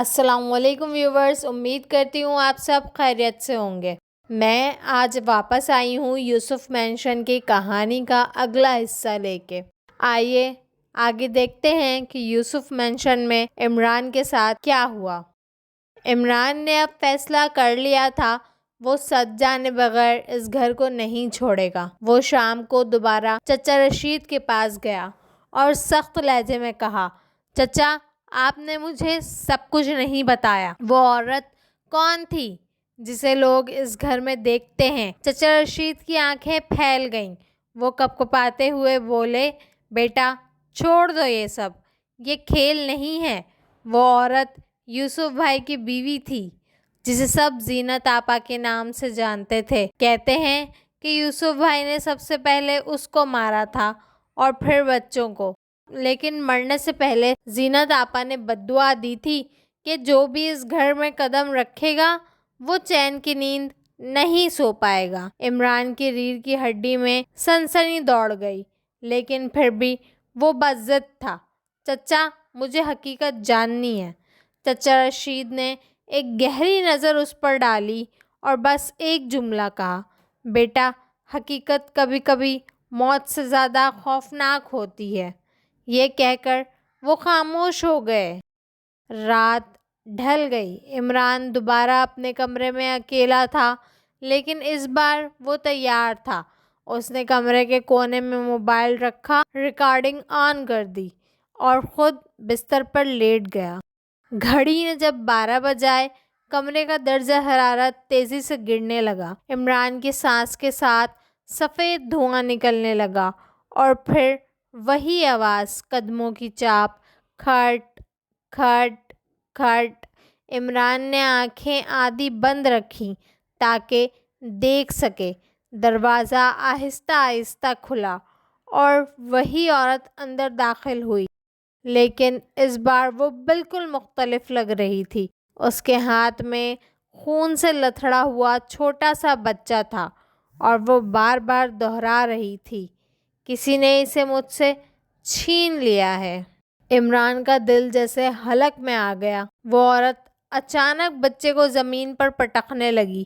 السلام علیکم ویورز، امید کرتی ہوں آپ سب خیریت سے ہوں گے۔ میں آج واپس آئی ہوں یوسف مینشن کی کہانی کا اگلا حصہ لے کے۔ آئیے آگے دیکھتے ہیں کہ یوسف مینشن میں عمران کے ساتھ کیا ہوا۔ عمران نے اب فیصلہ کر لیا تھا، وہ سچ جانے بغیر اس گھر کو نہیں چھوڑے گا۔ وہ شام کو دوبارہ چچا رشید کے پاس گیا اور سخت لہجے میں کہا، چچا آپ نے مجھے سب کچھ نہیں بتایا۔ وہ عورت کون تھی جسے لوگ اس گھر میں دیکھتے ہیں؟ چچا رشید کی آنکھیں پھیل گئیں۔ وہ کپکپاتے ہوئے بولے، بیٹا چھوڑ دو یہ سب، یہ کھیل نہیں ہے۔ وہ عورت یوسف بھائی کی بیوی تھی، جسے سب زینت آپا کے نام سے جانتے تھے۔ کہتے ہیں کہ یوسف بھائی نے سب سے پہلے اس کو مارا تھا اور پھر بچوں کو، لیکن مرنے سے پہلے زینت آپا نے بددعا دی تھی کہ جو بھی اس گھر میں قدم رکھے گا وہ چین کی نیند نہیں سو پائے گا۔ عمران کی ریڑھ کی ہڈی میں سنسنی دوڑ گئی، لیکن پھر بھی وہ باضد تھا۔ چچا مجھے حقیقت جاننی ہے۔ چچا رشید نے ایک گہری نظر اس پر ڈالی اور بس ایک جملہ کہا، بیٹا حقیقت کبھی کبھی موت سے زیادہ خوفناک ہوتی ہے۔ یہ کہہ کر وہ خاموش ہو گئے۔ رات ڈھل گئی۔ عمران دوبارہ اپنے کمرے میں اکیلا تھا، لیکن اس بار وہ تیار تھا۔ اس نے کمرے کے کونے میں موبائل رکھا، ریکارڈنگ آن کر دی اور خود بستر پر لیٹ گیا۔ گھڑی نے جب 12 بجائے، کمرے کا درجہ حرارت تیزی سے گرنے لگا۔ عمران کی سانس کے ساتھ سفید دھواں نکلنے لگا اور پھر وہی آواز، قدموں کی چاپ، کھٹ کھٹ کھٹ۔ عمران نے آنکھیں آدھی بند رکھیں تاکہ دیکھ سکے۔ دروازہ آہستہ آہستہ کھلا اور وہی عورت اندر داخل ہوئی، لیکن اس بار وہ بالکل مختلف لگ رہی تھی۔ اس کے ہاتھ میں خون سے لتھڑا ہوا چھوٹا سا بچہ تھا اور وہ بار بار دہرا رہی تھی، کسی نے اسے مجھ سے چھین لیا ہے۔ عمران کا دل جیسے حلق میں آ گیا۔ وہ عورت اچانک بچے کو زمین پر پٹکنے لگی۔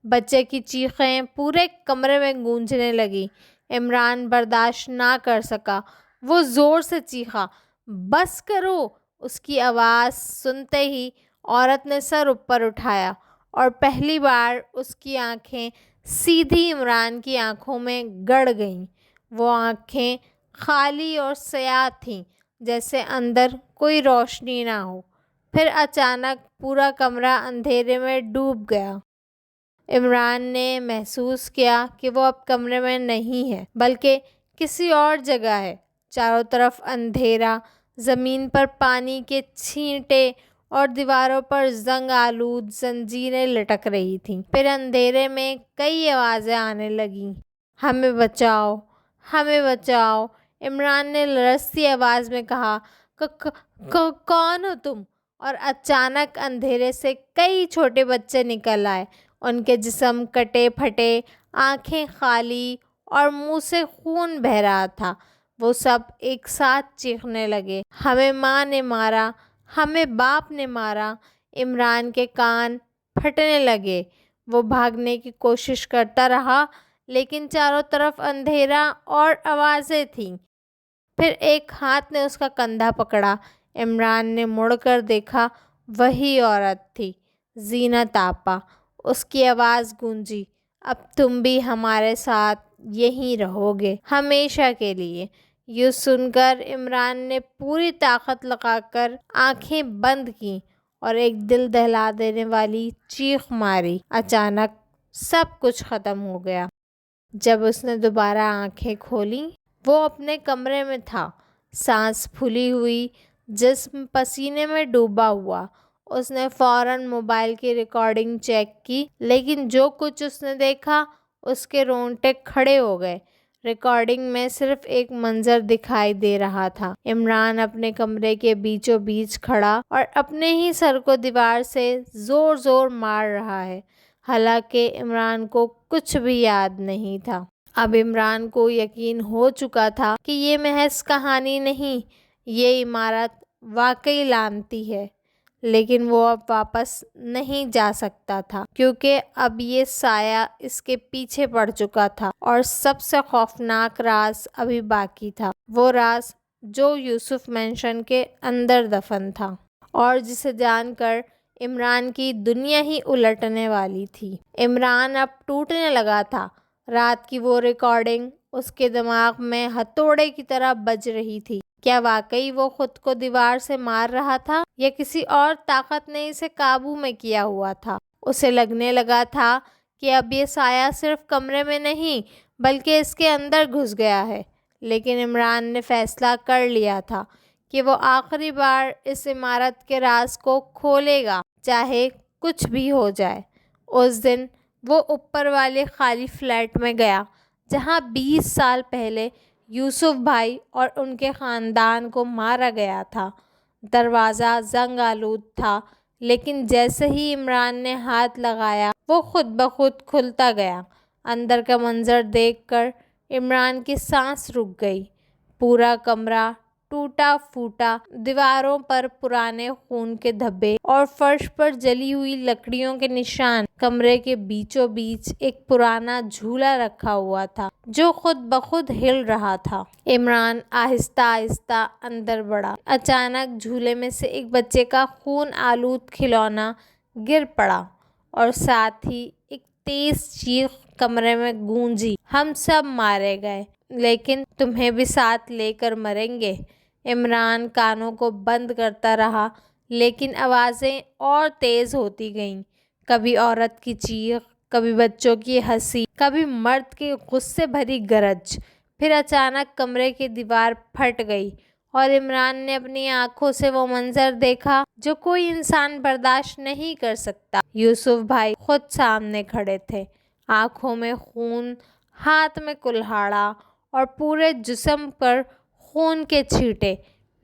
بچے کی چیخیں پورے کمرے میں گونجنے لگیں۔ عمران برداشت نہ کر سکا۔ وہ زور سے چیخا، بس کرو۔ اس کی آواز سنتے ہی عورت نے سر اوپر اٹھایا اور پہلی بار اس کی آنکھیں سیدھی عمران کی آنکھوں میں گڑ گئیں۔ وہ آنکھیں خالی اور سیاہ تھیں، جیسے اندر کوئی روشنی نہ ہو۔ پھر اچانک پورا کمرہ اندھیرے میں ڈوب گیا۔ عمران نے محسوس کیا کہ وہ اب کمرے میں نہیں ہے، بلکہ کسی اور جگہ ہے۔ چاروں طرف اندھیرا، زمین پر پانی کے چھینٹے اور دیواروں پر زنگ آلود زنجیریں لٹک رہی تھیں۔ پھر اندھیرے میں کئی آوازیں آنے لگیں، ہمیں بچاؤ، ہمیں بچاؤ۔ عمران نے لرزتی آواز میں کہا، کون ہو تم؟ اور اچانک اندھیرے سے کئی چھوٹے بچے نکل آئے۔ ان کے جسم کٹے پھٹے، آنکھیں خالی اور منہ سے خون بہہ رہا تھا۔ وہ سب ایک ساتھ چیخنے لگے، ہمیں ماں نے مارا، ہمیں باپ نے مارا۔ عمران کے کان پھٹنے لگے۔ وہ بھاگنے کی کوشش کرتا رہا، لیکن چاروں طرف اندھیرا اور آوازیں تھیں۔ پھر ایک ہاتھ نے اس کا کندھا پکڑا۔ عمران نے مڑ کر دیکھا، وہی عورت تھی، زینت آپا۔ اس کی آواز گونجی، اب تم بھی ہمارے ساتھ یہیں رہو گے، ہمیشہ کے لیے۔ یہ سن کر عمران نے پوری طاقت لگا کر آنکھیں بند کیں اور ایک دل دہلا دینے والی چیخ ماری۔ اچانک سب کچھ ختم ہو گیا۔ جب اس نے دوبارہ آنکھیں کھولیں، وہ اپنے کمرے میں تھا، سانس پھولی ہوئی، جسم پسینے میں ڈوبا ہوا۔ اس نے فوراً موبائل کی ریکارڈنگ چیک کی، لیکن جو کچھ اس نے دیکھا اس کے رونگٹے کھڑے ہو گئے۔ ریکارڈنگ میں صرف ایک منظر دکھائی دے رہا تھا، عمران اپنے کمرے کے بیچوں بیچ کھڑا اور اپنے ہی سر کو دیوار سے زور زور مار رہا ہے، حالانکہ عمران کو کچھ بھی یاد نہیں تھا۔ اب عمران کو یقین ہو چکا تھا کہ یہ محض کہانی نہیں، یہ عمارت واقعی لعنتی ہے۔ لیکن وہ اب واپس نہیں جا سکتا تھا کیونکہ اب یہ سایہ اس کے پیچھے پڑ چکا تھا، اور سب سے خوفناک راز ابھی باقی تھا، وہ راز جو یوسف مینشن کے اندر دفن تھا اور جسے جان کر عمران کی دنیا ہی الٹنے والی تھی۔ عمران اب ٹوٹنے لگا تھا۔ رات کی وہ ریکارڈنگ اس کے دماغ میں ہتھوڑے کی طرح بج رہی تھی۔ کیا واقعی وہ خود کو دیوار سے مار رہا تھا یا کسی اور طاقت نے اسے قابو میں کیا ہوا تھا؟ اسے لگنے لگا تھا کہ اب یہ سایہ صرف کمرے میں نہیں بلکہ اس کے اندر گھس گیا ہے، لیکن عمران نے فیصلہ کر لیا تھا کہ وہ آخری بار اس عمارت کے راز کو کھولے گا، چاہے کچھ بھی ہو جائے۔ اس دن وہ اوپر والے خالی فلیٹ میں گیا جہاں 20 سال پہلے یوسف بھائی اور ان کے خاندان کو مارا گیا تھا۔ دروازہ زنگ آلود تھا، لیکن جیسے ہی عمران نے ہاتھ لگایا وہ خود بخود کھلتا گیا۔ اندر کا منظر دیکھ کر عمران کی سانس رک گئی۔ پورا کمرہ ٹوٹا پھوٹا، دیواروں پر پرانے خون کے دھبے اور فرش پر جلی ہوئی لکڑیوں کے نشان۔ کمرے کے بیچوں بیچ ایک پرانا جھولا رکھا ہوا تھا جو خود بخود ہل رہا تھا۔ عمران آہستہ آہستہ اندر بڑھا۔ اچانک جھولے میں سے ایک بچے کا خون آلود کھلونا گر پڑا اور ساتھ ہی ایک تیز چیخ کمرے میں گونجی، ہم سب مارے گئے، لیکن تمہیں بھی ساتھ لے کر مریں گے۔ عمران کانوں کو بند کرتا رہا، لیکن آوازیں اور تیز ہوتی گئیں، کبھی عورت کی چیخ، کبھی بچوں کی ہنسی، کبھی مرد کی غصے بھری گرج۔ پھر اچانک کمرے کی دیوار پھٹ گئی اور عمران نے اپنی آنکھوں سے وہ منظر دیکھا جو کوئی انسان برداشت نہیں کر سکتا۔ یوسف بھائی خود سامنے کھڑے تھے، آنکھوں میں خون، ہاتھ میں کلہاڑا اور پورے جسم پر خون کے چھینٹے۔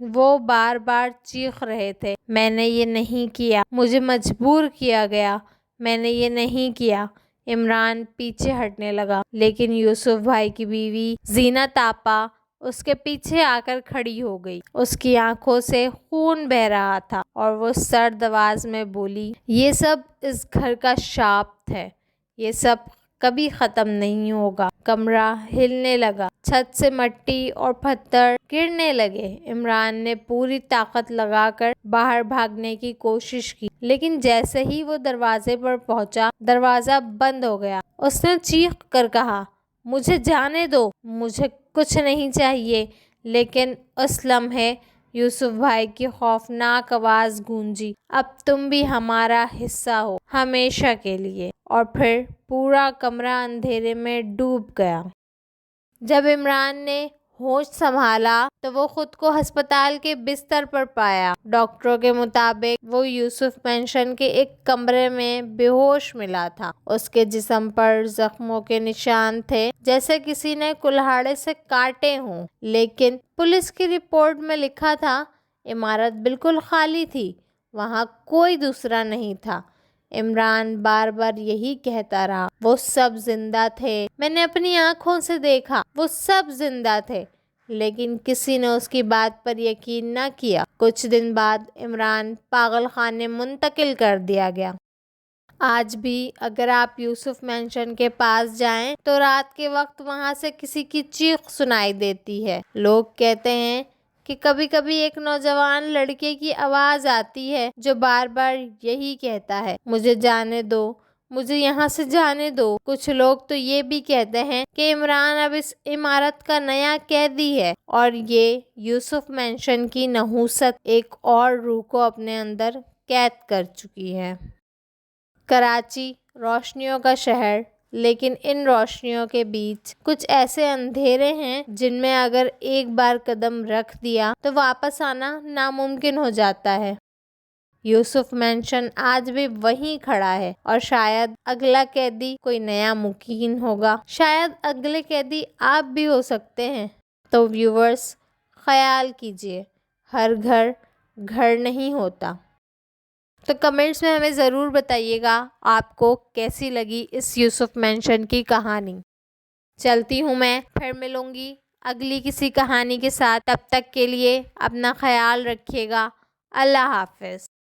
وہ بار بار چیخ رہے تھے، میں نے یہ نہیں کیا، مجھے مجبور کیا گیا، میں نے یہ نہیں کیا۔ عمران پیچھے ہٹنے لگا، لیکن یوسف بھائی کی بیوی زینت آپا اس کے پیچھے آ کر کھڑی ہو گئی۔ اس کی آنکھوں سے خون بہہ رہا تھا اور وہ سرد آواز میں بولی، یہ سب اس گھر کا شاپ ہے، یہ سب کبھی ختم نہیں ہوگا۔ کمرہ ہلنے لگا، چھت سے مٹی اور پتھر گرنے لگے۔ عمران نے پوری طاقت لگا کر باہر بھاگنے کی کوشش کی، لیکن جیسے ہی وہ دروازے پر پہنچا دروازہ بند ہو گیا۔ اس نے چیخ کر کہا، مجھے جانے دو، مجھے کچھ نہیں چاہیے۔ لیکن اس لمحے یوسف بھائی کی خوفناک آواز گونجی، اب تم بھی ہمارا حصہ ہو، ہمیشہ کے لیے۔ اور پھر پورا کمرہ اندھیرے میں ڈوب گیا۔ جب عمران نے ہوش سنبھالا تو وہ خود کو ہسپتال کے بستر پر پایا۔ ڈاکٹروں کے مطابق وہ یوسف مینشن کے ایک کمرے میں بے ہوش ملا تھا۔ اس کے جسم پر زخموں کے نشان تھے جیسے کسی نے کلہاڑے سے کاٹے ہوں، لیکن پولیس کی رپورٹ میں لکھا تھا عمارت بالکل خالی تھی، وہاں کوئی دوسرا نہیں تھا۔ عمران بار بار یہی کہتا رہا، وہ سب زندہ تھے، میں نے اپنی آنکھوں سے دیکھا، وہ سب زندہ تھے، لیکن کسی نے اس کی بات پر یقین نہ کیا۔ کچھ دن بعد عمران پاگل خانے منتقل کر دیا گیا۔ آج بھی اگر آپ یوسف مینشن کے پاس جائیں تو رات کے وقت وہاں سے کسی کی چیخ سنائی دیتی ہے۔ لوگ کہتے ہیں کہ کبھی کبھی ایک نوجوان لڑکے کی آواز آتی ہے جو بار بار یہی کہتا ہے، مجھے جانے دو، مجھے یہاں سے جانے دو۔ کچھ لوگ تو یہ بھی کہتے ہیں کہ عمران اب اس عمارت کا نیا قیدی ہے اور یہ یوسف مینشن کی نحوست ایک اور روح کو اپنے اندر قید کر چکی ہے۔ کراچی روشنیوں کا شہر، لیکن ان روشنیوں کے بیچ کچھ ایسے اندھیرے ہیں جن میں اگر ایک بار قدم رکھ دیا تو واپس آنا ناممکن ہو جاتا ہے۔ یوسف مینشن آج بھی وہیں کھڑا ہے اور شاید اگلا قیدی کوئی نیا مقیم ہوگا، شاید اگلے قیدی آپ بھی ہو سکتے ہیں۔ تو ویورز، خیال کیجئے، ہر گھر گھر نہیں ہوتا۔ تو کمنٹس میں ہمیں ضرور بتائیے گا آپ کو کیسی لگی اس یوسف مینشن کی کہانی۔ چلتی ہوں میں، پھر ملوں گی اگلی کسی کہانی کے ساتھ۔ تب تک کے لیے اپنا خیال رکھیے گا۔ اللہ حافظ۔